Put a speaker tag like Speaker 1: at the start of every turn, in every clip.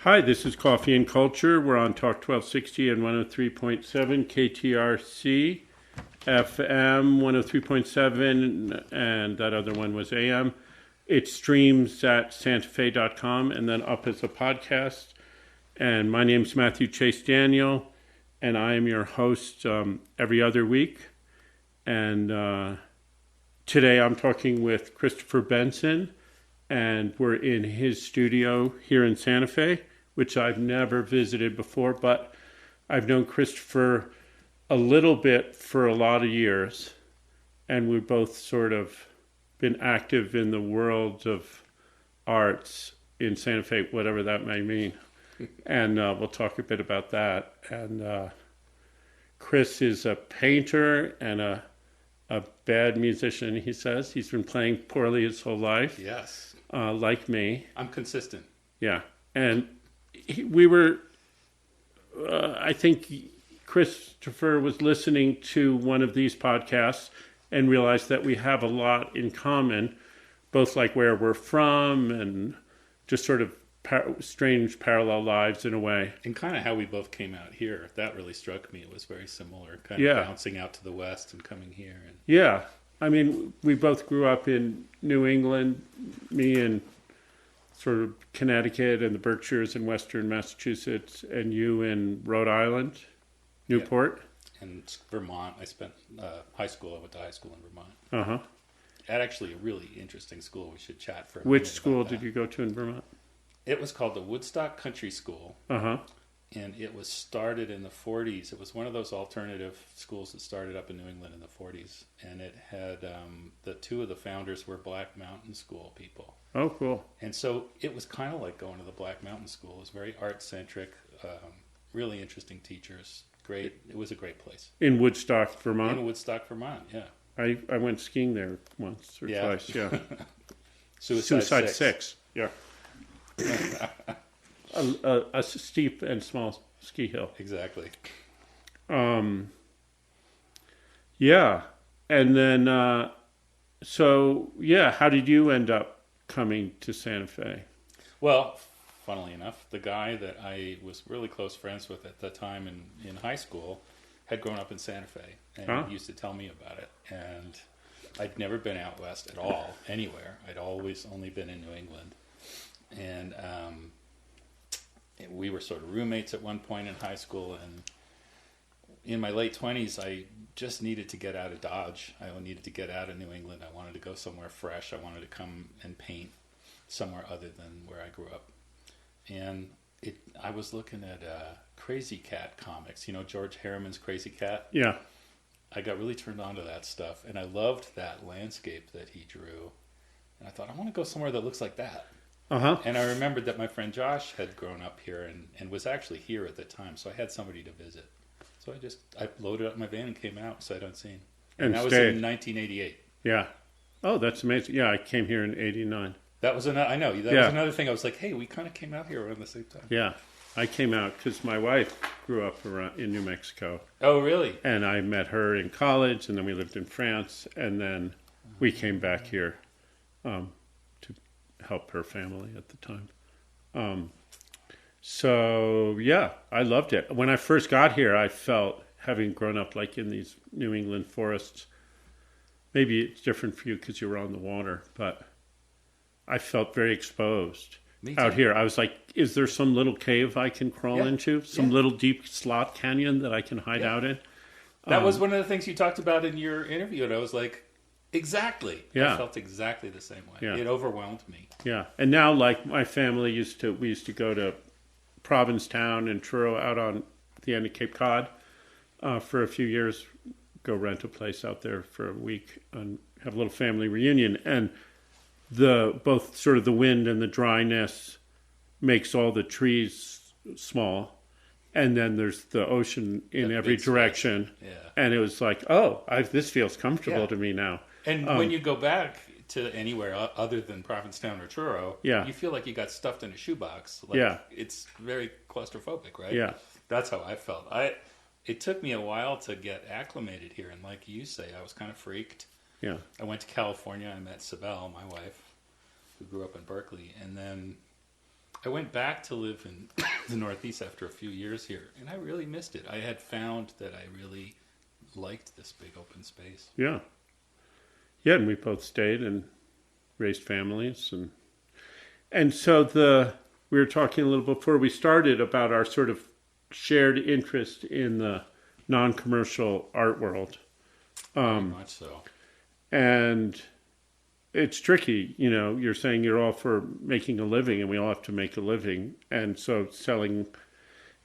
Speaker 1: Hi, this is Coffee and Culture. We're on Talk 1260 and 103.7 KTRC, FM 103.7, and that other one was AM. It streams at santafe.com and then up as a podcast. And my name's Matthew Chase Daniel, and I am your host every other week. And today I'm talking with Christopher Benson, and we're in his studio here in Santa Fe, which I've never visited before, but I've known Christopher a little bit for a lot of years, and we've both sort of been active in the world of arts in Santa Fe, whatever that may mean. And we'll talk a bit about that. And Chris is a painter and a bad musician, he says. He's been playing poorly his whole life.
Speaker 2: Yes.
Speaker 1: Like me.
Speaker 2: I'm consistent.
Speaker 1: Yeah. And we were, I think Christopher was listening to one of these podcasts and realized that we have a lot in common, both like where we're from and just sort of strange parallel lives in a way.
Speaker 2: And kind of how we both came out here. That really struck me. It was very similar, kind of bouncing out to the West and coming here. And
Speaker 1: yeah. I mean, we both grew up in New England, me in sort of Connecticut and the Berkshires in Western Massachusetts, and you in Rhode Island, Newport.
Speaker 2: Yeah. And Vermont. I spent I went to high school in Vermont.
Speaker 1: Uh-huh.
Speaker 2: At actually a really interesting school. We should chat for a minute.
Speaker 1: Which school did you go to in Vermont?
Speaker 2: It was called the Woodstock Country School.
Speaker 1: Uh-huh.
Speaker 2: And it was started in the 40s. It was one of those alternative schools that started up in New England in the 40s. And it had, the two of the founders were Black Mountain School people.
Speaker 1: Oh, cool.
Speaker 2: And so it was kind of like going to the Black Mountain School. It was very art-centric, really interesting teachers. Great. It was a great place.
Speaker 1: In Woodstock, Vermont?
Speaker 2: In Woodstock, Vermont, yeah.
Speaker 1: I went skiing there once or twice, yeah.
Speaker 2: Suicide
Speaker 1: 6, yeah. A steep and small ski hill.
Speaker 2: Exactly.
Speaker 1: Yeah. And then, how did you end up coming to Santa Fe?
Speaker 2: Well, funnily enough, the guy that I was really close friends with at the time in high school had grown up in Santa Fe, and he used to tell me about it. And I'd never been out west at all, anywhere. I'd always only been in New England. And we were sort of roommates at one point in high school, and in my late 20s, I just needed to get out of Dodge. I needed to get out of New England. I wanted to go somewhere fresh. I wanted to come and paint somewhere other than where I grew up. And I was looking at Crazy Cat comics, George Harriman's Crazy Cat.
Speaker 1: Yeah.
Speaker 2: I got really turned on to that stuff, and I loved that landscape that he drew. And I thought, I want to go somewhere that looks like that.
Speaker 1: Uh-huh.
Speaker 2: And I remembered that my friend Josh had grown up here and was actually here at the time, so I had somebody to visit. So I loaded up my van and came out sight unseen. And that was in 1988.
Speaker 1: Yeah. Oh, that's amazing. Yeah, I came here in 89.
Speaker 2: That was another thing. I was like, hey, we kind of came out here around the same time.
Speaker 1: Yeah. I came out because my wife grew up in New Mexico.
Speaker 2: Oh, really?
Speaker 1: And I met her in college, and then we lived in France, and then we came back here to help her family at the time. I loved it. When I first got here, I felt, having grown up like in these New England forests, maybe it's different for you because you were on the water, but I felt very exposed out here. I was like, is there some little cave I can crawl into? Some little deep slot canyon that I can hide out in?
Speaker 2: That was one of the things you talked about in your interview, and I was like, exactly. Yeah. I felt exactly the same way. Yeah. It overwhelmed me.
Speaker 1: Yeah. And now, like, my family we used to go to Provincetown and Truro out on the end of Cape Cod for a few years, go rent a place out there for a week and have a little family reunion. And both sort of the wind and the dryness makes all the trees small. And then there's the ocean in every direction. Yeah. And it was like, this feels comfortable to me now.
Speaker 2: And when you go back to anywhere other than Provincetown or Truro, you feel like you got stuffed in a shoebox. It's very claustrophobic, right?
Speaker 1: Yeah.
Speaker 2: That's how I felt. It took me a while to get acclimated here. And like you say, I was kind of freaked.
Speaker 1: Yeah.
Speaker 2: I went to California. I met Sibel, my wife, who grew up in Berkeley. And then I went back to live in the Northeast after a few years here, and I really missed it. I had found that I really liked this big open space.
Speaker 1: Yeah. Yeah, and we both stayed and raised families. And so we were talking a little before we started about our sort of shared interest in the non-commercial art world.
Speaker 2: Very much so.
Speaker 1: And it's tricky, you know, you're saying you're all for making a living and we all have to make a living. And so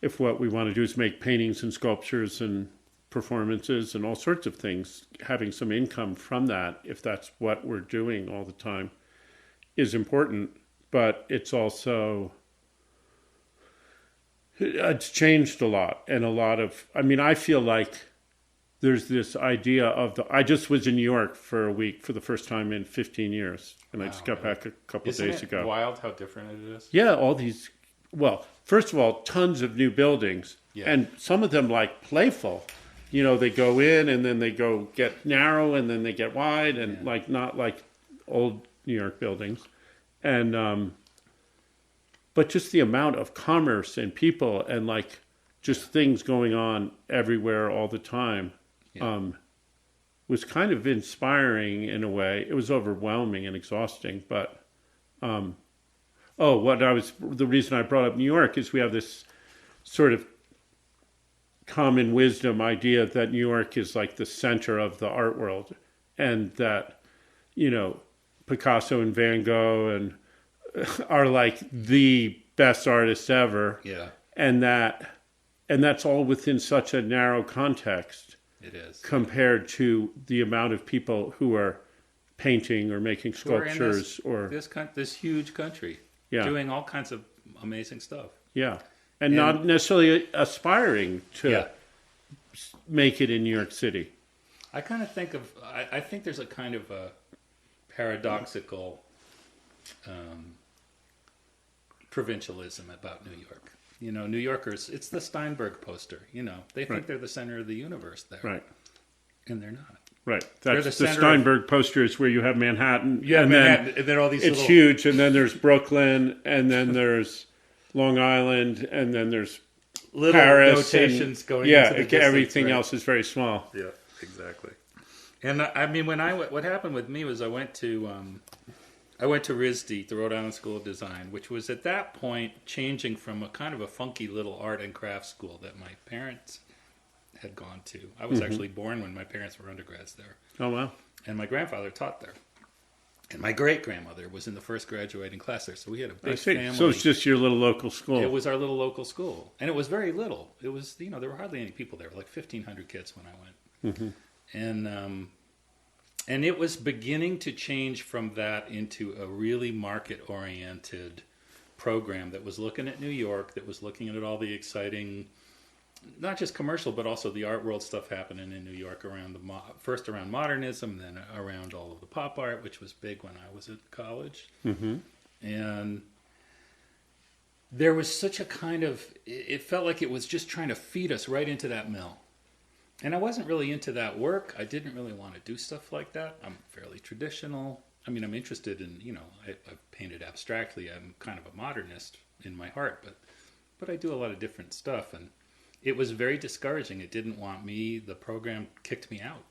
Speaker 1: if what we want to do is make paintings and sculptures and performances and all sorts of things, having some income from that, if that's what we're doing all the time, is important. But it's also, it's changed a lot. And I feel like there's this idea of I just was in New York for a week for the first time in 15 years. And I just got back a couple of days ago.
Speaker 2: Isn't it wild how different it is?
Speaker 1: Yeah, all these, well, first of all, tons of new buildings. Yeah. And some of them like playful. You know, they go in and then they go get narrow and then they get wide and like not like old New York buildings. And, but just the amount of commerce and people and like just things going on everywhere all the time. Was kind of inspiring in a way. It was overwhelming and exhausting, but the reason I brought up New York is we have this sort of common wisdom idea that New York is like the center of the art world, and that, you know, Picasso and Van Gogh and are like the best artists ever.
Speaker 2: Yeah.
Speaker 1: And that's all within such a narrow context.
Speaker 2: It is.
Speaker 1: Compared to the amount of people who are painting or making sculptures
Speaker 2: this huge country, doing all kinds of amazing stuff.
Speaker 1: Yeah, and not necessarily aspiring to make it in New York City.
Speaker 2: I kind of think I think there's a kind of a paradoxical provincialism about New York. You know, New Yorkers, it's the Steinberg poster, you know. They think they're the center of the universe there.
Speaker 1: Right.
Speaker 2: And they're not.
Speaker 1: Right. That's the Steinberg poster is where you have Manhattan.
Speaker 2: Yeah, Manhattan. And then all these
Speaker 1: it's huge. And then there's Brooklyn. And then there's Long Island. And then there's
Speaker 2: little
Speaker 1: Paris.
Speaker 2: Notations going into the distance,
Speaker 1: everything else is very small.
Speaker 2: Yeah, exactly. And I mean, what happened with me was I went to RISD, the Rhode Island School of Design, which was at that point changing from a kind of a funky little art and craft school that my parents had gone to. I was actually born when my parents were undergrads there.
Speaker 1: Oh, wow.
Speaker 2: And my grandfather taught there. And my great-grandmother was in the first graduating class there. So we had a big family.
Speaker 1: So it's just your little local school.
Speaker 2: It was our little local school. And it was very little. It was, you know, there were hardly any people there. Like 1,500 kids when I went. Mm-hmm. And it was beginning to change from that into a really market-oriented program that was looking at New York, that was looking at all the exciting, not just commercial, but also the art world stuff happening in New York around first around modernism, then around all of the pop art, which was big when I was at college. Mm-hmm. And there was such a kind of, it felt like it was just trying to feed us right into that mill. And I wasn't really into that work. I didn't really want to do stuff like that. I'm fairly traditional. I mean, I'm interested in, you know, I've painted abstractly. I'm kind of a modernist in my heart, but I do a lot of different stuff. And it was very discouraging. It didn't want me. The program kicked me out,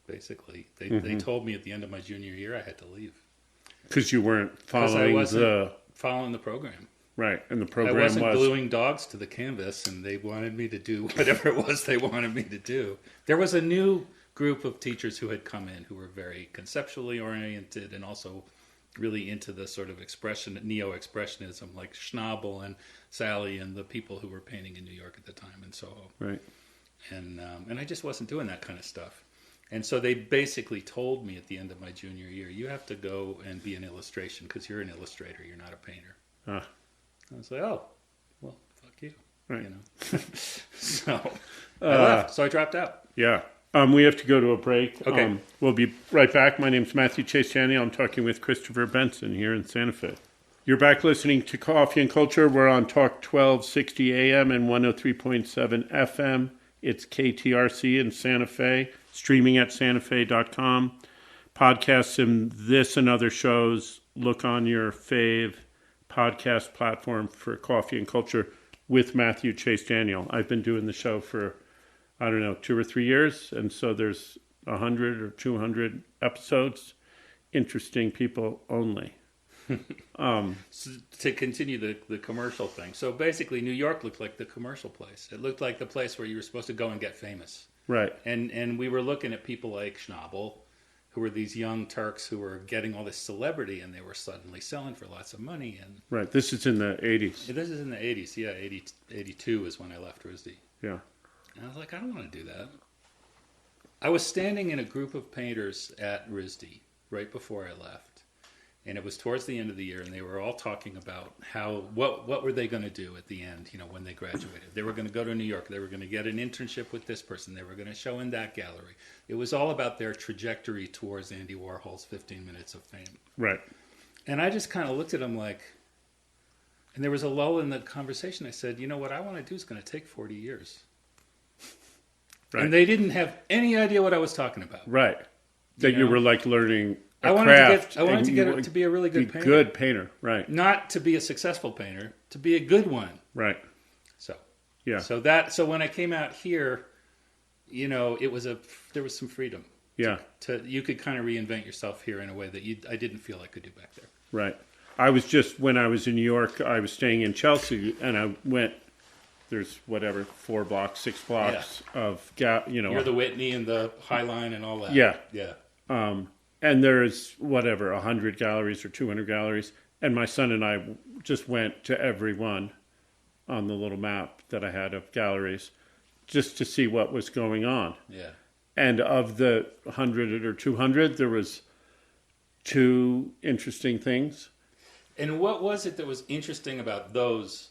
Speaker 2: basically. They told me at the end of my junior year I had to leave.
Speaker 1: Because you weren't following
Speaker 2: following the program.
Speaker 1: Right, and the program
Speaker 2: I wasn't gluing dogs to the canvas, and they wanted me to do whatever it was they wanted me to do. There was a new group of teachers who had come in who were very conceptually oriented and also really into the sort of neo-expressionism, like Schnabel and Sally and the people who were painting in New York at the time and Soho.
Speaker 1: Right.
Speaker 2: And I just wasn't doing that kind of stuff. And so they basically told me at the end of my junior year, you have to go and be an illustration because you're an illustrator, you're not a painter. I was like, oh, well, fuck you.
Speaker 1: Right.
Speaker 2: You know? So I left. So I dropped out.
Speaker 1: Yeah. We have to go to a break.
Speaker 2: Okay.
Speaker 1: We'll be right back. My name's Matthew Chase-Chaney. I'm talking with Christopher Benson here in Santa Fe. You're back listening to Coffee and Culture. We're on Talk 1260 AM and 103.7 FM. It's KTRC in Santa Fe, streaming at santafe.com. Podcasts and this and other shows. Look on your fave podcast platform for coffee and culture with Matthew Chase Daniel. I've been doing the show for, I don't know, 2 or 3 years. And so there's 100 or 200 episodes. Interesting people only.
Speaker 2: So to continue the commercial thing. So basically, New York looked like the commercial place. It looked like the place where you were supposed to go and get famous.
Speaker 1: Right.
Speaker 2: And we were looking at people like Schnabel, who were these young Turks who were getting all this celebrity, and they were suddenly selling for lots of money. And
Speaker 1: Right. This is in the 80s.
Speaker 2: this is in the 80s. Yeah, 82 is when I left RISD.
Speaker 1: Yeah.
Speaker 2: And I was like, I don't want to do that. I was standing in a group of painters at RISD right before I left. And it was towards the end of the year, and they were all talking about what were they going to do at the end, when they graduated. They were going to go to New York. They were going to get an internship with this person. They were going to show in that gallery. It was all about their trajectory towards Andy Warhol's 15 Minutes of Fame.
Speaker 1: Right.
Speaker 2: And I just kind of looked at them like, and there was a lull in the conversation. I said, what I want to do is going to take 40 years. Right. And they didn't have any idea what I was talking about.
Speaker 1: Right. That you were like learning
Speaker 2: I wanted to get to be a really good painter.
Speaker 1: Good painter, right.
Speaker 2: Not to be a successful painter, to be a good one.
Speaker 1: Right.
Speaker 2: So,
Speaker 1: yeah.
Speaker 2: So when I came out here, there was some freedom.
Speaker 1: Yeah.
Speaker 2: You could kind of reinvent yourself here in a way that I didn't feel I could do back there.
Speaker 1: Right. When I was in New York, I was staying in Chelsea, and I went, there's 4 blocks, 6 blocks of,
Speaker 2: You're the Whitney and the High Line and all that.
Speaker 1: Yeah.
Speaker 2: Yeah.
Speaker 1: And there's 100 galleries or 200 galleries. And my son and I just went to every one on the little map that I had of galleries just to see what was going on.
Speaker 2: Yeah.
Speaker 1: And of the 100 or 200, there was 2 interesting things.
Speaker 2: And what was it that was interesting about those?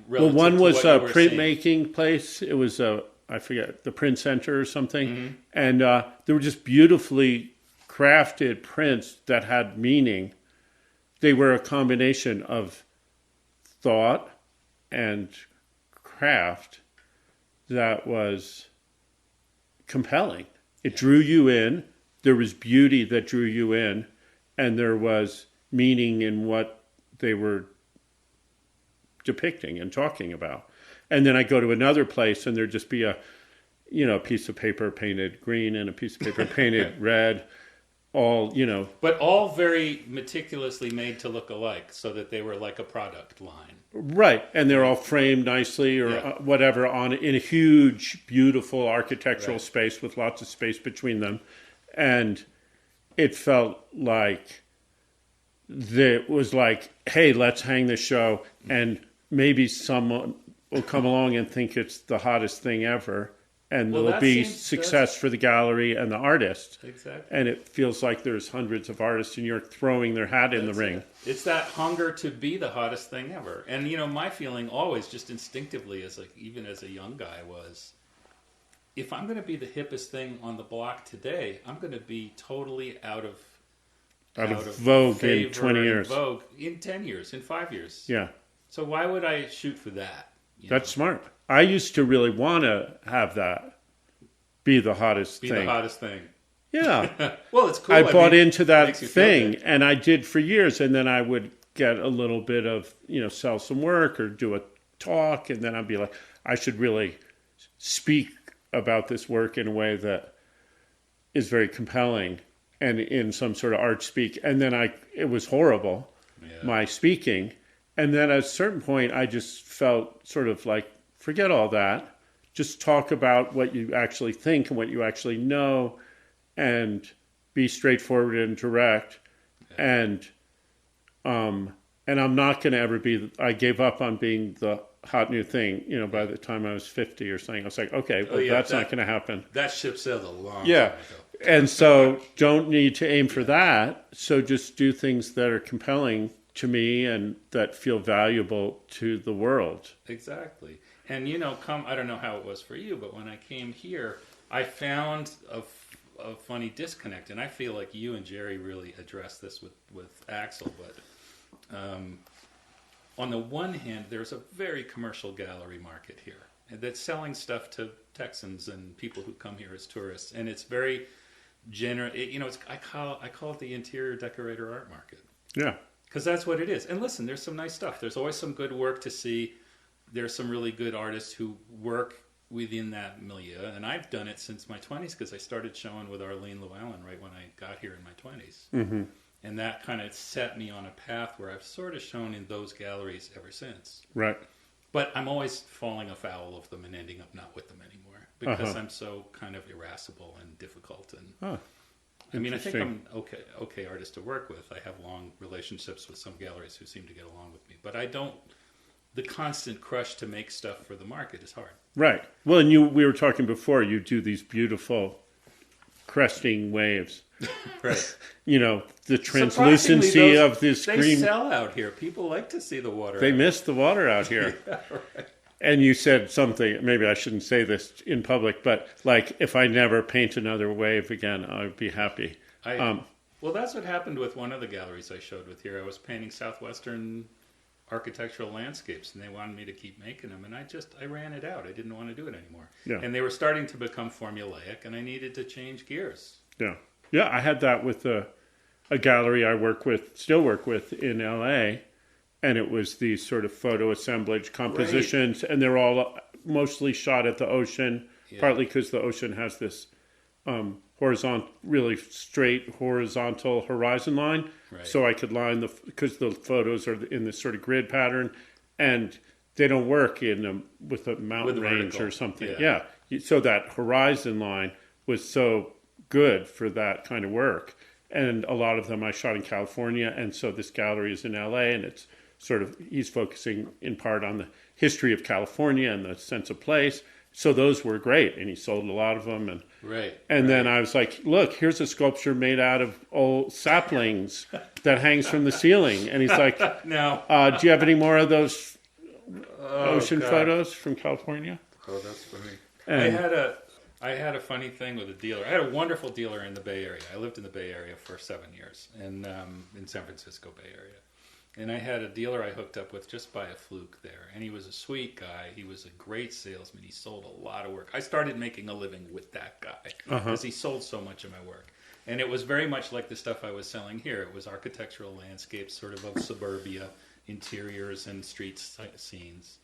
Speaker 1: Well, one was a printmaking place. It was I forget, the Print Center or something. Mm-hmm. And there were just beautifully crafted prints that had meaning. They were a combination of thought and craft that was compelling. It drew you in. There was beauty that drew you in, and there was meaning in what they were depicting and talking about. And then I go to another place, and there'd just be a piece of paper painted green and a piece of paper painted red. All,
Speaker 2: But all very meticulously made to look alike so that they were like a product line.
Speaker 1: Right. And they're all framed nicely or whatever in a huge, beautiful architectural space with lots of space between them. And it felt like it was like, hey, let's hang this show and maybe someone will come along and think it's the hottest thing ever. And there'll be success for the gallery and the artist.
Speaker 2: Exactly.
Speaker 1: And it feels like there's hundreds of artists in New York throwing their hat in the ring.
Speaker 2: It's that hunger to be the hottest thing ever. And, my feeling always, just instinctively, even as a young guy, was, if I'm going to be the hippest thing on the block today, I'm going to be totally out of
Speaker 1: vogue in 20 years.
Speaker 2: Vogue in 10 years, in 5 years.
Speaker 1: Yeah.
Speaker 2: So why would I shoot for that?
Speaker 1: That's smart. I used to really want to have that be the hottest thing.
Speaker 2: Be the hottest thing.
Speaker 1: Yeah.
Speaker 2: Well, it's cool.
Speaker 1: I bought into that thing, and I did for years, and then I would get a little bit of, sell some work or do a talk, and then I'd be like, I should really speak about this work in a way that is very compelling and in some sort of art speak. And then it was horrible, my speaking. And then at a certain point, I just felt sort of like, forget all that. Just talk about what you actually think and what you actually know and be straightforward and direct. Yeah. And I'm not going to ever I gave up on being the hot new thing, by the time I was 50 or something. I was like, okay, that's not going to happen.
Speaker 2: That ship sailed a long time ago.
Speaker 1: And so don't need to aim for that. So just do things that are compelling to me and that feel valuable to the world.
Speaker 2: Exactly. And I don't know how it was for you, but when I came here, I found a funny disconnect, and I feel like you and Jerry really addressed this with Axel. But on the one hand, there's a very commercial gallery market here that's selling stuff to Texans and people who come here as tourists, and it's very general. I call it the interior decorator art market.
Speaker 1: Yeah.
Speaker 2: Because that's what it is. And listen, there's some nice stuff. There's always some good work to see. There's some really good artists who work within that milieu. And I've done it since my 20s because I started showing with Arlene Llewellyn right when I got here in my 20s.
Speaker 1: Mm-hmm.
Speaker 2: And that kind of set me on a path where I've sort of shown in those galleries ever since.
Speaker 1: Right.
Speaker 2: But I'm always falling afoul of them and ending up not with them anymore because I'm so kind of irascible and difficult. And I mean, I think I'm okay artist to work with. I have long relationships with some galleries who seem to get along with me, but I don't. The constant crush to make stuff for the market is hard.
Speaker 1: Right. Well, and we were talking before. You do these beautiful cresting waves.
Speaker 2: Right.
Speaker 1: You know, the translucency of this
Speaker 2: they
Speaker 1: green.
Speaker 2: They sell out here. People like to see the water.
Speaker 1: They miss the water out here.
Speaker 2: Yeah, right.
Speaker 1: And you said something, maybe I shouldn't say this in public, but like, if I never paint another wave again, I would be happy.
Speaker 2: Well, that's what happened with one of the galleries I showed with here. I was painting Southwestern architectural landscapes, and they wanted me to keep making them, and I ran it out. I didn't want to do it anymore.
Speaker 1: Yeah.
Speaker 2: And they were starting to become formulaic, and I needed to change gears.
Speaker 1: Yeah. Yeah, I had that with a gallery I still work with in LA, and it was these sort of photo assemblage compositions, right. And they're all mostly shot at the ocean, partly because the ocean has this really straight horizontal horizon line,
Speaker 2: right.
Speaker 1: So I could line because the photos are in this sort of grid pattern, and they don't work with a mountain range or something. Yeah. So that horizon line was so good for that kind of work, and a lot of them I shot in California, and so this gallery is in LA, and it's sort of, he's focusing in part on the history of California and the sense of place. So those were great, and he sold a lot of them. And then I was like, look, here's a sculpture made out of old saplings that hangs from the ceiling. And he's like,
Speaker 2: no.
Speaker 1: Do you have any more of those ocean photos from California?
Speaker 2: Oh, that's funny. And I had a funny thing with a dealer. I had a wonderful dealer in the Bay Area. I lived in the Bay Area for 7 years, and in San Francisco Bay Area. And I had a dealer I hooked up with just by a fluke there. And he was a sweet guy. He was a great salesman. He sold a lot of work. I started making a living with that guy because he sold so much of my work. And it was very much like the stuff I was selling here. It was architectural landscapes, sort of suburbia, interiors and street scenes.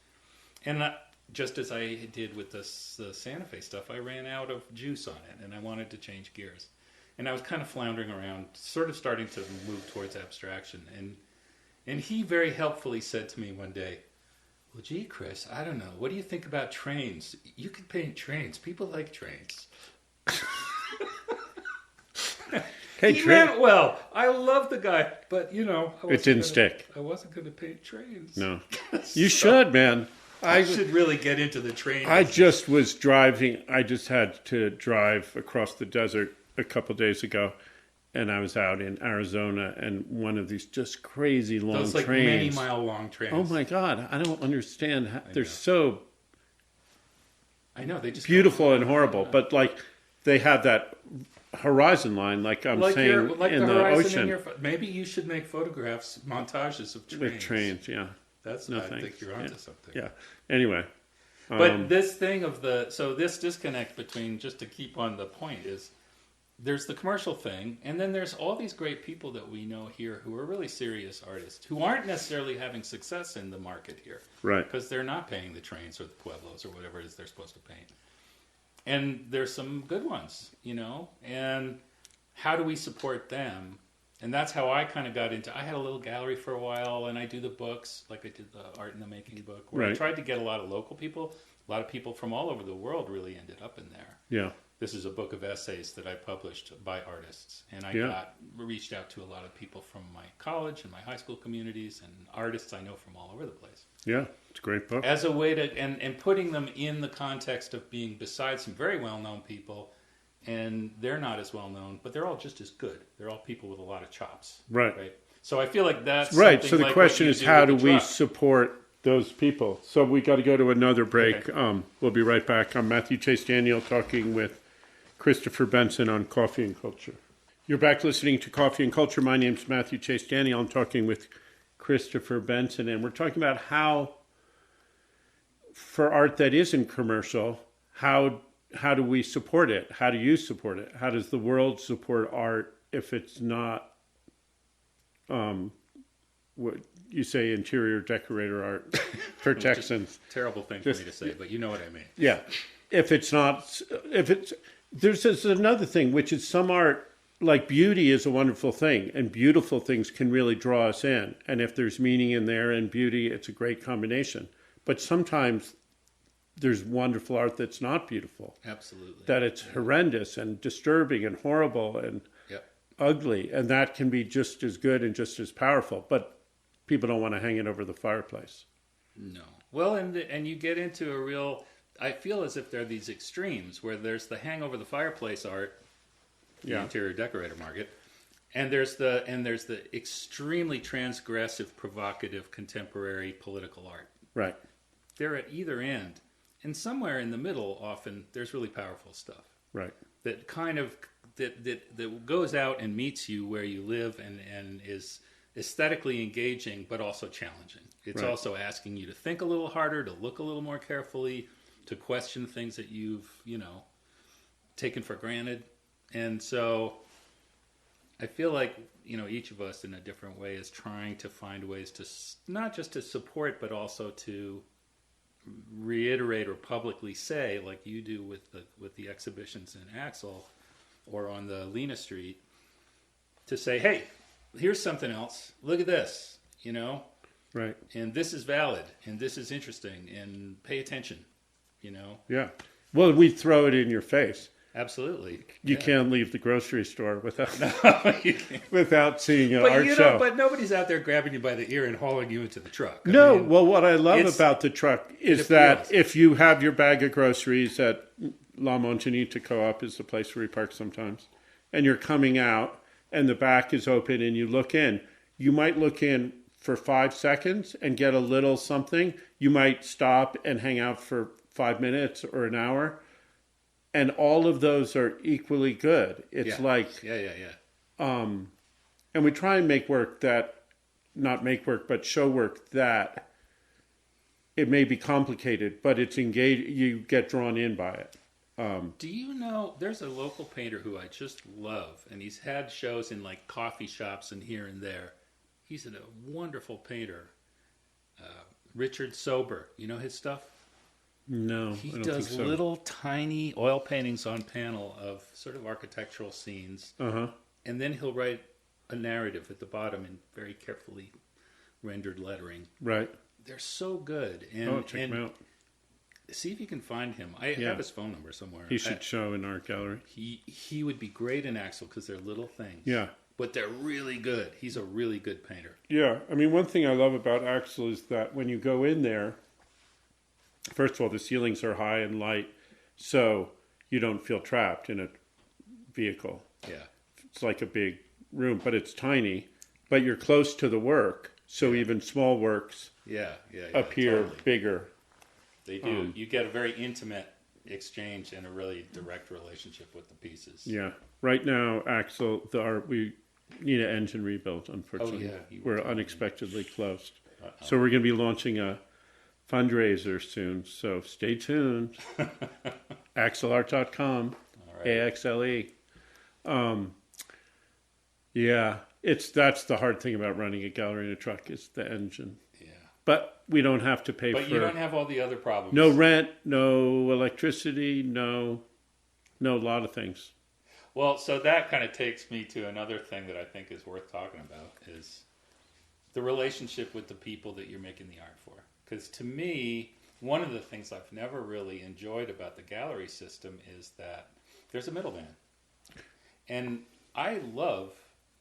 Speaker 2: And just as I did with the Santa Fe stuff, I ran out of juice on it, and I wanted to change gears. And I was kind of floundering around, sort of starting to move towards abstraction. And he very helpfully said to me one day, well, gee, Chris, I don't know. What do you think about trains? You could paint trains. People like trains. He meant well. I love the guy, but,
Speaker 1: it didn't stick.
Speaker 2: I wasn't going to paint trains.
Speaker 1: No. You should, man.
Speaker 2: I should really get into the train.
Speaker 1: I just was driving. I just had to drive across the desert a couple days ago. And I was out in Arizona, and one of these just crazy long trains.
Speaker 2: Those many-mile long trains.
Speaker 1: Oh my God! I don't understand how they're so.
Speaker 2: I know they just
Speaker 1: beautiful and horrible, but like they have that horizon line, like I'm saying, in the ocean.
Speaker 2: Maybe you should make photographs, montages of trains.
Speaker 1: With trains, yeah.
Speaker 2: I think you're onto something.
Speaker 1: Yeah. Anyway,
Speaker 2: but this thing of this disconnect between, just to keep on the point, is. There's the commercial thing, and then there's all these great people that we know here who are really serious artists who aren't necessarily having success in the market here.
Speaker 1: Right.
Speaker 2: Because they're not paying the trains or the pueblos or whatever it is they're supposed to paint. And there's some good ones, and how do we support them? And that's how I kind of got into, I had a little gallery for a while, and I do the books, like I did the Art in the Making book, where I tried to get a lot of local people. A lot of people from all over the world really ended up in there.
Speaker 1: Yeah.
Speaker 2: This is a book of essays that I published by artists. And I reached out to a lot of people from my college and my high school communities and artists I know from all over the place.
Speaker 1: Yeah, it's a great book.
Speaker 2: As a way to, and putting them in the context of being beside some very well-known people, and they're not as well-known, but they're all just as good. They're all people with a lot of chops.
Speaker 1: Right.
Speaker 2: So I feel like that's
Speaker 1: right. So the
Speaker 2: like
Speaker 1: question is, how do we support those people? So we got to go to another break. Okay. We'll be right back. I'm Matthew Chase Daniel talking with Christopher Benson on Coffee and Culture. You're back listening to Coffee and Culture. My name's Matthew Chase Daniel. I'm talking with Christopher Benson, and we're talking about how, for art that isn't commercial, how do we support it? How do you support it? How does the world support art if it's not what you say, interior decorator art for Texans.
Speaker 2: Terrible thing for me to say, but you know what I mean.
Speaker 1: Yeah. If it's not, if it's, there's this another thing, which is some art, like beauty is a wonderful thing, and beautiful things can really draw us in. And if there's meaning in there and beauty, it's a great combination. But sometimes there's wonderful art that's not beautiful.
Speaker 2: Absolutely.
Speaker 1: That it's horrendous and disturbing and horrible and ugly. And that can be just as good and just as powerful. But people don't want to hang it over the fireplace.
Speaker 2: No. Well, and you get into a real, I feel as if there are these extremes where there's the hang over the fireplace art, the interior decorator market, and there's the extremely transgressive, provocative, contemporary political art.
Speaker 1: Right.
Speaker 2: They're at either end. And somewhere in the middle, often, there's really powerful stuff.
Speaker 1: Right.
Speaker 2: That kind of, that goes out and meets you where you live and is aesthetically engaging, but also challenging. It's also asking you to think a little harder, to look a little more carefully, to question things that you've, taken for granted. And so I feel like, each of us in a different way is trying to find ways to not just to support, but also to reiterate or publicly say, like you do with the exhibitions in Axel or on the Lena Street, to say, hey, here's something else. Look at this,
Speaker 1: Right.
Speaker 2: And this is valid, and this is interesting, and pay attention,
Speaker 1: Yeah. Well, we throw it in your face.
Speaker 2: Absolutely.
Speaker 1: You can't leave the grocery store without
Speaker 2: you can't.
Speaker 1: without seeing an art show.
Speaker 2: But nobody's out there grabbing you by the ear and hauling you into the truck.
Speaker 1: Well, what I love about the truck is that
Speaker 2: appeals.
Speaker 1: if you have your bag of groceries at La Montanita Co-op is the place where we park sometimes, and you're coming out and the back is open and you look in, you might look in for 5 seconds and get a little something. You might stop and hang out for 5 minutes or an hour. And all of those are equally good. It's and we try and make work that, not make work, but show work that it may be complicated, but it's engaged. You get drawn in by it.
Speaker 2: Do you know, there's a local painter who I just love, and he's had shows in like coffee shops and here and there. He's a wonderful painter. Richard Sober, you know his stuff?
Speaker 1: No,
Speaker 2: he
Speaker 1: I don't
Speaker 2: does
Speaker 1: think so.
Speaker 2: little tiny oil paintings on panel of sort of architectural scenes, and then he'll write a narrative at the bottom in very carefully rendered lettering.
Speaker 1: Right.
Speaker 2: They're so good. And,
Speaker 1: check him out.
Speaker 2: See if you can find him. I have his phone number somewhere.
Speaker 1: He should show in our gallery.
Speaker 2: He would be great in Axel because they're little things.
Speaker 1: Yeah.
Speaker 2: But they're really good. He's a really good painter.
Speaker 1: Yeah. I mean, one thing I love about Axel is that when you go in there, first of all, the ceilings are high and light, so you don't feel trapped in a vehicle.
Speaker 2: Yeah.
Speaker 1: It's like a big room, but it's tiny. But you're close to the work, so even small works appear
Speaker 2: totally.
Speaker 1: bigger.
Speaker 2: They do. You get a very intimate exchange and a really direct relationship with the pieces.
Speaker 1: Yeah. Right now, Axel, we need an engine rebuild, unfortunately.
Speaker 2: Oh, yeah.
Speaker 1: We're unexpectedly closed. So we're going to be launching a fundraiser soon, so stay tuned. axelart.com,
Speaker 2: right.
Speaker 1: AXLE. That's the hard thing about running a gallery in a truck is the engine.
Speaker 2: Yeah.
Speaker 1: But we don't have to pay
Speaker 2: But you don't have all the other problems.
Speaker 1: no rent, no electricity, no lot of things.
Speaker 2: Well, so that kind of takes me to another thing that I think is worth talking about is the relationship with the people that you're making the art for. Because to me, one of the things I've never really enjoyed about the gallery system is that there's a middleman. And I love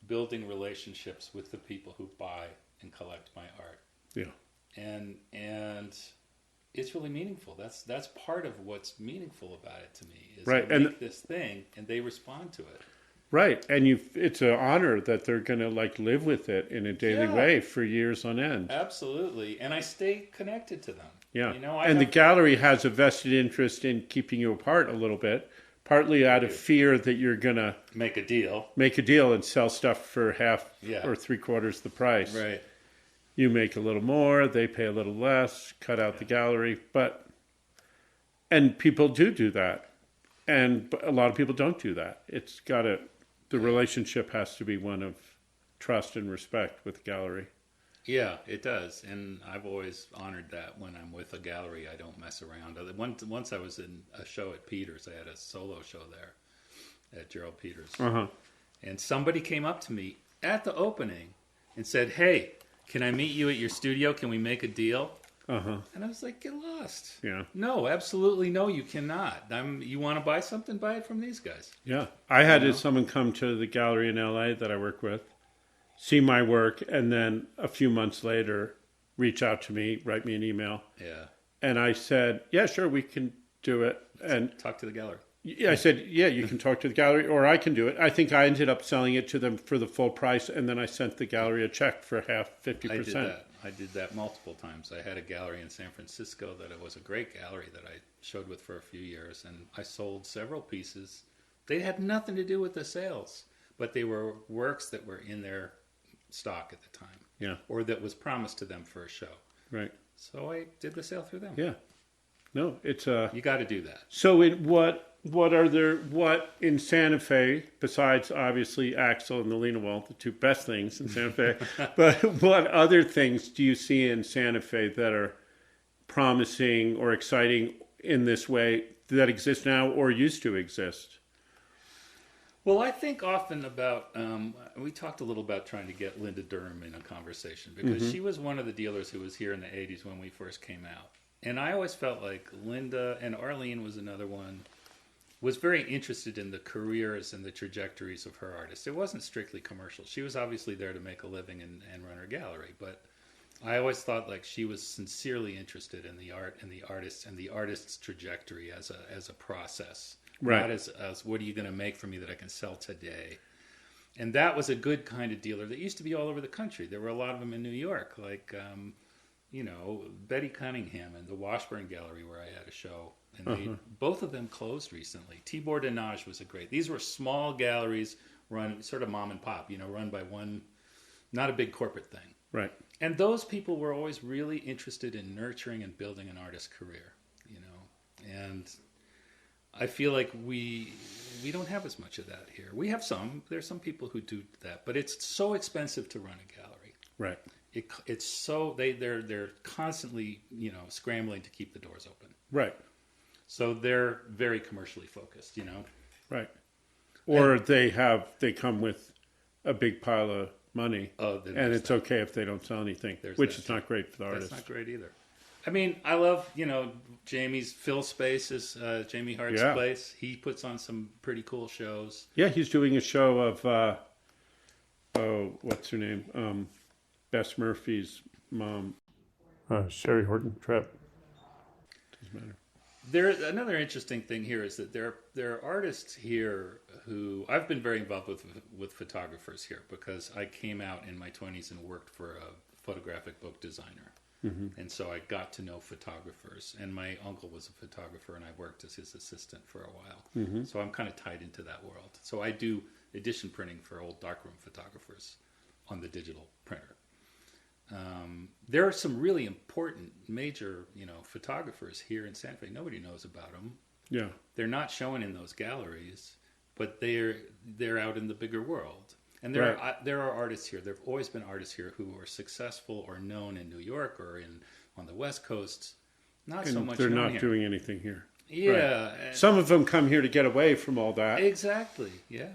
Speaker 2: building relationships with the people who buy and collect my art.
Speaker 1: Yeah.
Speaker 2: And it's really meaningful. That's part of what's meaningful about it to me is
Speaker 1: right.
Speaker 2: I make this thing and they respond to it.
Speaker 1: Right, and it's an honor that they're going to live with it in a daily way for years on end.
Speaker 2: Absolutely, and I stay connected to them.
Speaker 1: Yeah,
Speaker 2: The
Speaker 1: the gallery has a vested interest in keeping you apart a little bit, partly out of fear that you're going to
Speaker 2: make a deal
Speaker 1: and sell stuff for half or 3/4 the price.
Speaker 2: Right.
Speaker 1: You make a little more, they pay a little less, cut out the gallery, and people do that, and a lot of people don't do that. It's got to. The relationship has to be one of trust and respect with the gallery.
Speaker 2: Yeah, it does, and I've always honored that when I'm with a gallery. I don't mess around. Once I was in a show at Peters. I had a solo show there at Gerald Peters,
Speaker 1: Uh-huh.
Speaker 2: and somebody came up to me at the opening and said, "Hey, can I meet you at your studio? Can we make a deal?"
Speaker 1: Uh-huh.
Speaker 2: And I was like, "Get lost."
Speaker 1: Yeah.
Speaker 2: No, absolutely no, you cannot. You want to buy something? Buy it from these guys.
Speaker 1: Yeah. I had someone come to the gallery in LA that I work with, see my work, and then a few months later reach out to me, write me an email.
Speaker 2: Yeah.
Speaker 1: And I said, yeah, sure, we can do it. And
Speaker 2: Talk to the gallery.
Speaker 1: yeah, I said, yeah, you can talk to the gallery or I can do it. I think I ended up selling it to them for the full price, and then I sent the gallery a check for half, 50%.
Speaker 2: I did that multiple times. I had a gallery in San Francisco that it was a great gallery that I showed with for a few years, and I sold several pieces. They had nothing to do with the sales, but they were works that were in their stock at the time.
Speaker 1: Yeah.
Speaker 2: Or that was promised to them for a show.
Speaker 1: Right.
Speaker 2: So I did the sale through them.
Speaker 1: Yeah. No, it's
Speaker 2: You got to do that.
Speaker 1: So what in Santa Fe, besides obviously Axel and the Lena Wall, the two best things in Santa Fe, but what other things do you see in Santa Fe that are promising or exciting in this way that exist now or used to exist?
Speaker 2: Well, I think often about, we talked a little about trying to get Linda Durham in a conversation because she was one of the dealers who was here in the 80s when we first came out. And I always felt like Linda, and Arlene was another one, was very interested in the careers and the trajectories of her artists. It wasn't strictly commercial. She was obviously there to make a living and run her gallery, but I always thought like she was sincerely interested in the art and the artists and the artist's trajectory as a process.
Speaker 1: Right.
Speaker 2: Not as what are you going to make for me that I can sell today? And that was a good kind of dealer that used to be all over the country. There were a lot of them in New York, like, Betty Cunningham and the Washburn Gallery where I had a show. And both of them closed recently. Tibor Denage was these were small galleries run sort of mom and pop, run by one, not a big corporate thing.
Speaker 1: Right.
Speaker 2: And those people were always really interested in nurturing and building an artist's career, and I feel like we don't have as much of that here. We have there's some people who do that, but it's so expensive to run a gallery.
Speaker 1: Right.
Speaker 2: It's so they're constantly, scrambling to keep the doors open.
Speaker 1: Right.
Speaker 2: So they're very commercially focused,
Speaker 1: Right. Or they come with a big pile of money, and it's okay if they don't sell anything, which is not great for the artist.
Speaker 2: That's not great either. I mean, I love, Jamie's Phil Space is Jamie Hart's place. He puts on some pretty cool shows.
Speaker 1: Yeah, he's doing a show of, what's her name? Bess Murphy's mom. Sherry Horton Trepp. Doesn't matter.
Speaker 2: There's another interesting thing here is that there are artists here who I've been very involved with photographers here because I came out in my 20s and worked for a photographic book designer. Mm-hmm. And so I got to know photographers, and my uncle was a photographer, and I worked as his assistant for a while. Mm-hmm. So I'm kind of tied into that world. So I do edition printing for old darkroom photographers on the digital printer. There are some really important major, photographers here in Santa Fe. Nobody knows about them.
Speaker 1: Yeah,
Speaker 2: they're not showing in those galleries, but they're out in the bigger world. And there are artists here. There have always been artists here who are successful or known in New York or on the West Coast. Not so much.
Speaker 1: They're
Speaker 2: known
Speaker 1: not
Speaker 2: here.
Speaker 1: doing anything here.
Speaker 2: Yeah,
Speaker 1: right. Some of them come here to get away from all that.
Speaker 2: Exactly. Yeah.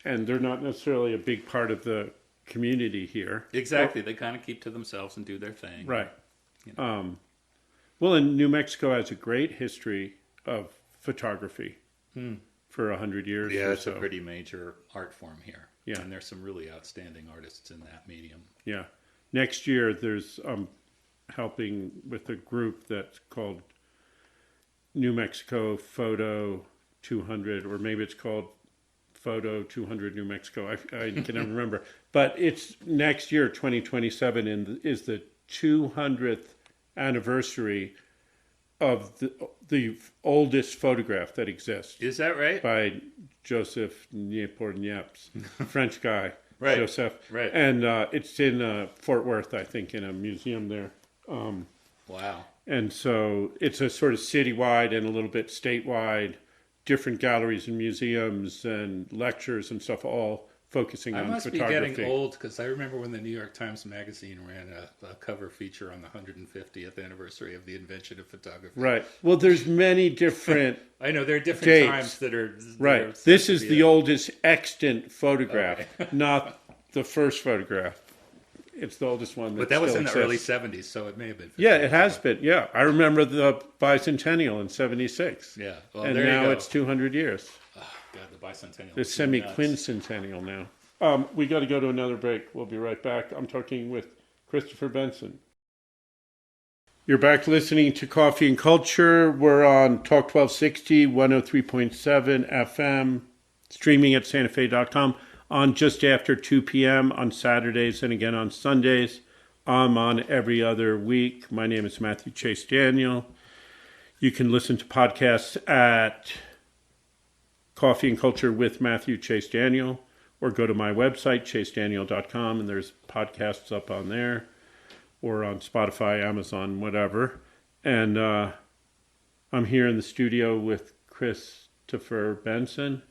Speaker 1: And they're not necessarily a big part of the community here.
Speaker 2: Exactly. They kind of keep to themselves and do their thing.
Speaker 1: Right. Well, and New Mexico has a great history of photography for 100 years.
Speaker 2: Yeah,
Speaker 1: or
Speaker 2: it's
Speaker 1: so.
Speaker 2: a pretty major art form here.
Speaker 1: Yeah.
Speaker 2: And there's some really outstanding artists in that medium.
Speaker 1: Yeah. Next year, there's helping with a group that's called New Mexico Photo 200, or maybe it's called Photo 200 New Mexico. I can never remember. But it's next year, 2027, and is the 200th anniversary of the oldest photograph that exists.
Speaker 2: Is that right?
Speaker 1: By Joseph Niepce, French guy.
Speaker 2: Right.
Speaker 1: Joseph.
Speaker 2: Right.
Speaker 1: And it's in Fort Worth, I think, in a museum there.
Speaker 2: Wow.
Speaker 1: And so it's a sort of citywide and a little bit statewide, different galleries and museums and lectures and stuff all focusing
Speaker 2: I
Speaker 1: on
Speaker 2: must be
Speaker 1: photography.
Speaker 2: getting old because I remember when the New York Times Magazine ran a cover feature on the 150th anniversary of the invention of photography.
Speaker 1: Right. Well, there's many different
Speaker 2: I know there are different
Speaker 1: dates.
Speaker 2: times that are
Speaker 1: Right. This is the oldest extant photograph,
Speaker 2: Okay.
Speaker 1: not the first photograph. It's the oldest one.
Speaker 2: But that was
Speaker 1: still
Speaker 2: in the
Speaker 1: exists.
Speaker 2: early 70s, so it may have been 50
Speaker 1: Yeah, it
Speaker 2: years
Speaker 1: has
Speaker 2: ago.
Speaker 1: been. Yeah, I remember the bicentennial in '76.
Speaker 2: Yeah, well,
Speaker 1: And
Speaker 2: there you
Speaker 1: now
Speaker 2: go.
Speaker 1: it's 200 years.
Speaker 2: Oh, God, the bicentennial.
Speaker 1: The
Speaker 2: is nuts.
Speaker 1: semi-quincentennial now. We got to go to another break. We'll be right back. I'm talking with Christopher Benson. You're back listening to Coffee and Culture. We're on Talk 1260, 103.7 FM, streaming at santafe.com on just after 2 p.m. on Saturdays and again on Sundays. I'm on every other week. My name is Matthew Chase Daniel. You can listen to podcasts at Coffee and Culture with Matthew Chase Daniel, or go to my website, chasedaniel.com, and there's podcasts up on there, or on Spotify, Amazon, whatever. And I'm here in the studio with Christopher Benson.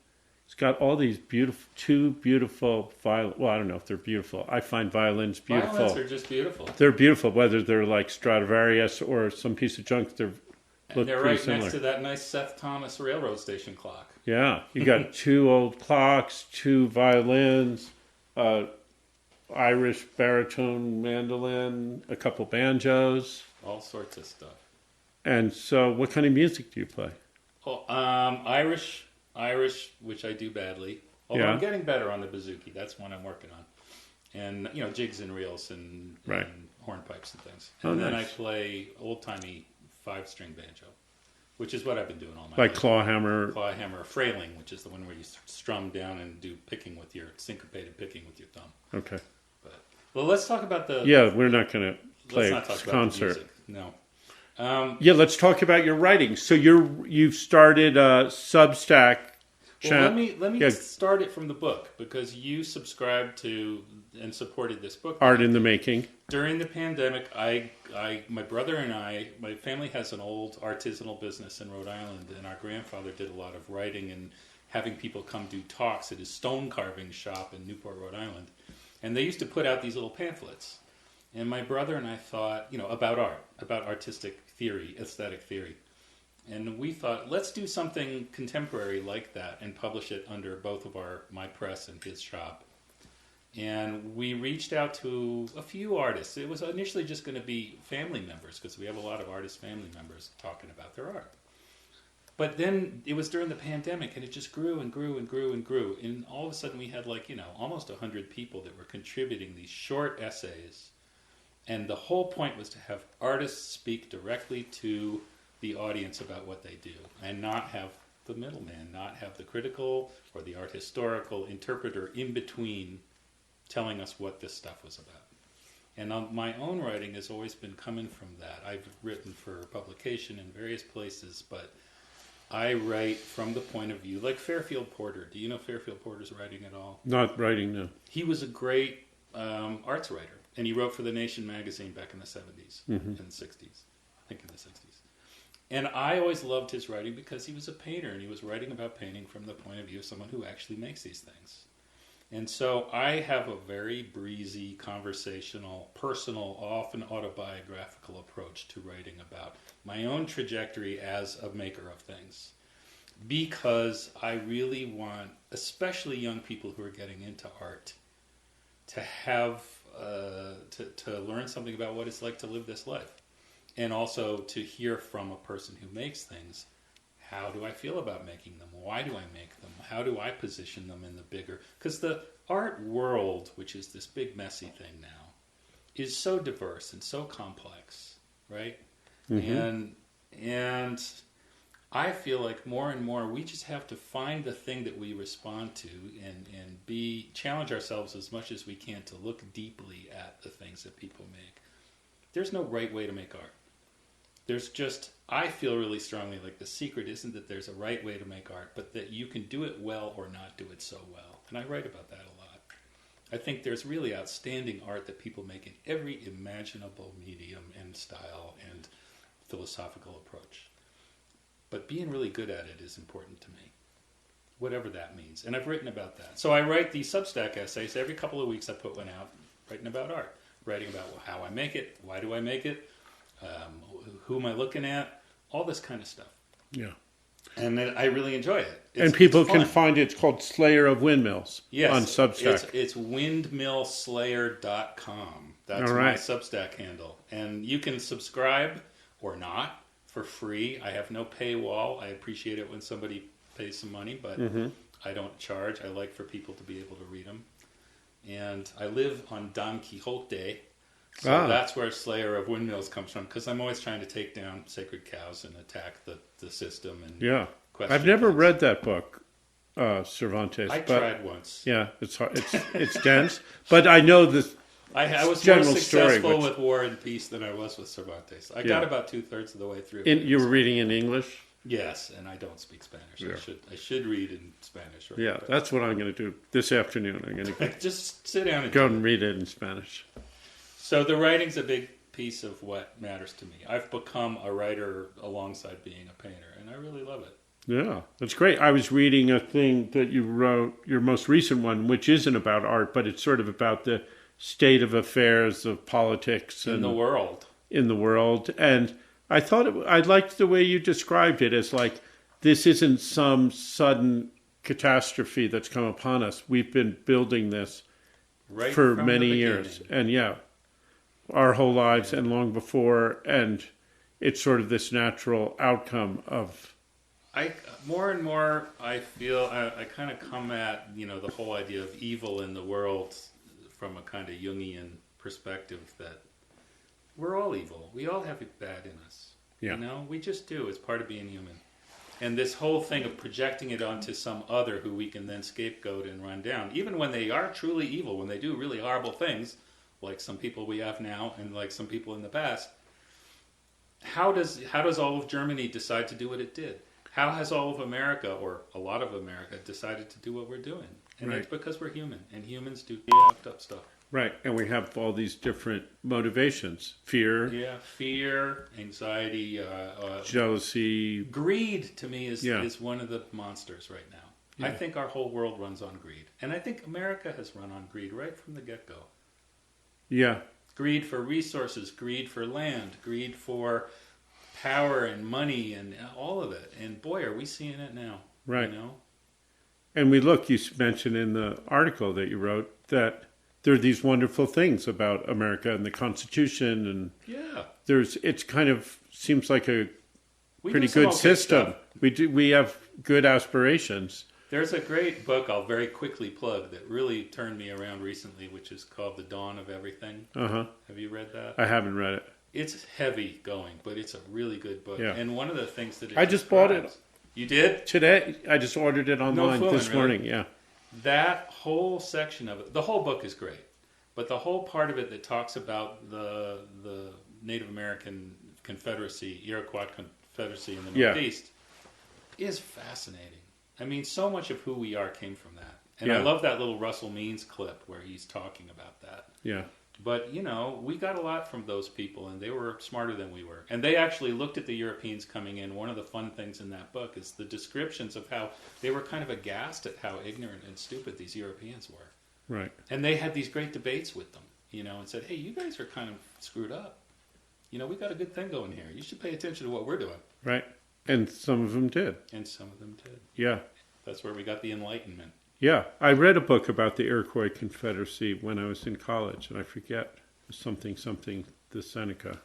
Speaker 1: He's got all these two beautiful violins. Well, I don't know if they're beautiful. I find violins beautiful.
Speaker 2: Violins are just beautiful.
Speaker 1: They're beautiful, whether they're like Stradivarius or some piece of junk. They're
Speaker 2: right
Speaker 1: similar.
Speaker 2: next to that nice Seth Thomas railroad station clock.
Speaker 1: Yeah, you got two old clocks, two violins, Irish baritone mandolin, a couple banjos.
Speaker 2: All sorts of stuff.
Speaker 1: And so, what kind of music do you play?
Speaker 2: Oh, Irish, which I do badly. Although
Speaker 1: Yeah.
Speaker 2: I'm getting better on the bouzouki. That's one I'm working on. And, jigs and reels and hornpipes and things. And then
Speaker 1: nice.
Speaker 2: I play old-timey 5-string banjo, which is what I've been doing all my
Speaker 1: Like
Speaker 2: life.
Speaker 1: clawhammer.
Speaker 2: Clawhammer, frailing, which is the one where you strum down and do picking with your syncopated picking with your thumb.
Speaker 1: Okay.
Speaker 2: Well, let's talk about the.
Speaker 1: Yeah, we're not going to play
Speaker 2: let's not talk
Speaker 1: a
Speaker 2: about
Speaker 1: concert.
Speaker 2: the music. No.
Speaker 1: Yeah, let's talk about your writing. So you've started a Substack
Speaker 2: Well,
Speaker 1: channel.
Speaker 2: let me start it from the book, because you subscribed to and supported this book.
Speaker 1: Art in the Making.
Speaker 2: During the pandemic, my brother and my family has an old artisanal business in Rhode Island, and our grandfather did a lot of writing and having people come do talks at his stone carving shop in Newport, Rhode Island. And they used to put out these little pamphlets. And my brother and I thought, about art, about artistic theory, aesthetic theory. And we thought, let's do something contemporary like that and publish it under both of my press and his shop. And we reached out to a few artists. It was initially just going to be family members, because we have a lot of artist family members talking about their art. But then it was during the pandemic, and it just grew and grew and grew and grew. And all of a sudden we had almost 100 people that were contributing these short essays. And the whole point was to have artists speak directly to the audience about what they do, and not have the middleman, not have the critical or the art historical interpreter in between telling us what this stuff was about. And my own writing has always been coming from that. I've written for publication in various places, but I write from the point of view, like Fairfield Porter. Do you know Fairfield Porter's writing at all?
Speaker 1: Not writing, no.
Speaker 2: He was a great arts writer, and he wrote for The Nation magazine back in the 70s and 60s. I think in the 60s. And I always loved his writing because he was a painter, and he was writing about painting from the point of view of someone who actually makes these things. And so I have a very breezy, conversational, personal, often autobiographical approach to writing about my own trajectory as a maker of things. Because I really want, especially young people who are getting into art, to have, to learn something about what it's like to live this life. And also to hear from a person who makes things, how do I feel about making them? Why do I make them? How do I position them in the bigger? Because the art world, which is this big messy thing now, is so diverse and so complex, right? Mm-hmm. And I feel like more and more we just have to find the thing that we respond to and challenge ourselves as much as we can to look deeply at the things that people make. There's no right way to make art. There's just, I feel really strongly like the secret isn't that there's a right way to make art, but that you can do it well or not do it so well. And I write about that a lot. I think there's really outstanding art that people make in every imaginable medium and style and philosophical approach. But being really good at it is important to me. whatever that means. And I've written about that. So I write these Substack essays. Every couple of weeks I put one out, writing about art, writing about how I make it, why do I make it, who am I looking at, all this kind of stuff.
Speaker 1: Yeah.
Speaker 2: And I really enjoy it.
Speaker 1: And people can find it. It's called Slayer of Windmills on Substack.
Speaker 2: It's windmillslayer.com. That's
Speaker 1: all right.
Speaker 2: my Substack handle. And you can subscribe or not for free. I have no paywall. I appreciate it when somebody pays some money, but I don't charge. I like for people to be able to read them. And I live on Don Quixote, so that's where Slayer of Windmills comes from, because I'm always trying to take down sacred cows and attack the system. And
Speaker 1: I've never read that book, Cervantes.
Speaker 2: I tried once.
Speaker 1: Yeah, it's hard. It's dense, but I know this.
Speaker 2: I was
Speaker 1: general
Speaker 2: more successful
Speaker 1: story,
Speaker 2: with War and Peace than I was with Cervantes. I got about 2/3 of the way through.
Speaker 1: You were reading in English?
Speaker 2: Yes, and I don't speak Spanish. Yeah. I should read in Spanish. Right?
Speaker 1: Yeah, that's what I'm going to do this afternoon. I'm going to
Speaker 2: just sit down and
Speaker 1: go and read it in Spanish.
Speaker 2: So the writing's a big piece of what matters to me. I've become a writer alongside being a painter, and I really love it.
Speaker 1: Yeah, that's great. I was reading a thing that you wrote, your most recent one, which isn't about art, but it's sort of about the state of affairs of politics
Speaker 2: in the world.
Speaker 1: And I thought I liked the way you described it as like, this isn't some sudden catastrophe that's come upon us. We've been building this for many years. And our whole lives and long before. And it's sort of this natural outcome of...
Speaker 2: More and more, I feel I kind of come at, the whole idea of evil in the world from a kind of Jungian perspective, that we're all evil. We all have it bad in us.
Speaker 1: Yeah.
Speaker 2: We just do. It's part of being human. And this whole thing of projecting it onto some other who we can then scapegoat and run down, even when they are truly evil, when they do really horrible things, like some people we have now and like some people in the past, how does all of Germany decide to do what it did? How has all of America, or a lot of America, decided to do what we're doing? And it's because we're human, and humans do fucked up stuff.
Speaker 1: Right, and we have all these different motivations. Fear.
Speaker 2: Yeah, fear, anxiety.
Speaker 1: Jealousy.
Speaker 2: Greed, to me, is one of the monsters right now. Yeah. I think our whole world runs on greed. And I think America has run on greed right from the get-go.
Speaker 1: Yeah.
Speaker 2: Greed for resources, greed for land, greed for power and money and all of it. And boy, are we seeing it now.
Speaker 1: Right. And you mentioned in the article that you wrote that there are these wonderful things about America and the Constitution, and it's kind of seems like a pretty good system. We have good aspirations.
Speaker 2: There's a great book I'll very quickly plug that really turned me around recently, which is called The Dawn of Everything. Have you read that?
Speaker 1: I haven't read it.
Speaker 2: It's heavy going, but it's a really good book.
Speaker 1: Yeah.
Speaker 2: And one of the things that
Speaker 1: I just bought it.
Speaker 2: You did?
Speaker 1: Today. I just ordered it online this morning. Yeah.
Speaker 2: That whole section of it, the whole book is great, but the whole part of it that talks about the Native American Confederacy, Iroquois Confederacy in the Northeast, is fascinating. I mean, so much of who we are came from that. And I love that little Russell Means clip where he's talking about that.
Speaker 1: Yeah.
Speaker 2: But, we got a lot from those people, and they were smarter than we were. And they actually looked at the Europeans coming in. One of the fun things in that book is the descriptions of how they were kind of aghast at how ignorant and stupid these Europeans were.
Speaker 1: Right.
Speaker 2: And they had these great debates with them, and said, hey, you guys are kind of screwed up. We got a good thing going here. You should pay attention to what we're doing.
Speaker 1: Right. And some of them did. Yeah.
Speaker 2: That's where we got the Enlightenment.
Speaker 1: Yeah, I read a book about the Iroquois Confederacy when I was in college, and I forget something the Seneca,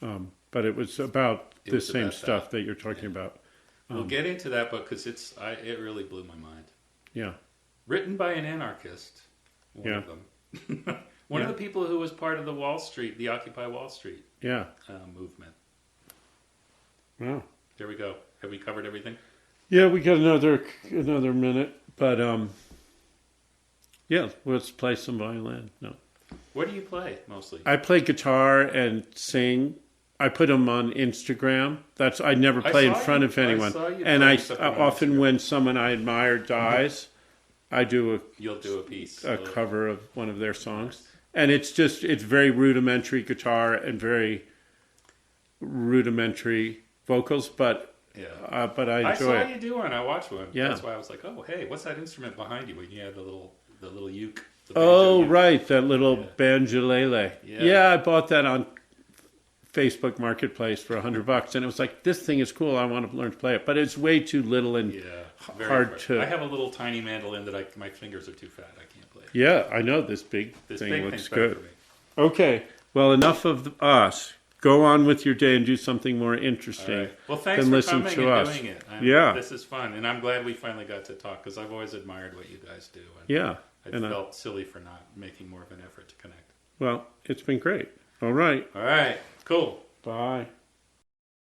Speaker 1: but it was about the same stuff that you're talking about.
Speaker 2: We'll get into that book because it really blew my mind.
Speaker 1: Yeah,
Speaker 2: written by an anarchist, one of them, one of the people who was part of the Occupy Wall Street, movement.
Speaker 1: Wow,
Speaker 2: there we go. Have we covered everything?
Speaker 1: Yeah, we got another minute. But, let's play some violin. No.
Speaker 2: What do you play, mostly?
Speaker 1: I play guitar and sing. I put them on Instagram. I never play in front of anyone. And often when someone I admire dies,
Speaker 2: You'll do a piece.
Speaker 1: A cover of one of their songs. And it's very rudimentary guitar and very rudimentary vocals, but
Speaker 2: Yeah.
Speaker 1: But I
Speaker 2: I
Speaker 1: enjoy
Speaker 2: saw
Speaker 1: it.
Speaker 2: you do one. I watched one.
Speaker 1: Yeah.
Speaker 2: That's why I was like, oh, hey, what's that instrument behind you? When you had the little uke. The
Speaker 1: Oh,
Speaker 2: banjo uke.
Speaker 1: right, that little
Speaker 2: Yeah.
Speaker 1: banjolele.
Speaker 2: Yeah.
Speaker 1: Yeah, I bought that on Facebook Marketplace for $100, and it was like, this thing is cool. I want to learn to play it, but it's way too little and
Speaker 2: Yeah. Very
Speaker 1: hard
Speaker 2: fresh.
Speaker 1: to.
Speaker 2: I have a little tiny mandolin that my fingers are too fat. I can't play it.
Speaker 1: Yeah, I know this big
Speaker 2: This
Speaker 1: thing
Speaker 2: big
Speaker 1: looks
Speaker 2: thing's better
Speaker 1: good.
Speaker 2: for me.
Speaker 1: Okay, well, enough of us. Go on with your day and do something more interesting.
Speaker 2: All right. Well, thanks
Speaker 1: than
Speaker 2: for
Speaker 1: listen
Speaker 2: coming
Speaker 1: to
Speaker 2: and
Speaker 1: us.
Speaker 2: doing it.
Speaker 1: Yeah.
Speaker 2: This is fun, and I'm glad we finally got to talk because I've always admired what you guys do. And
Speaker 1: Yeah,
Speaker 2: I
Speaker 1: and
Speaker 2: felt silly for not making more of an effort to connect.
Speaker 1: well, it's been great. All right,
Speaker 2: All right, cool.
Speaker 1: bye.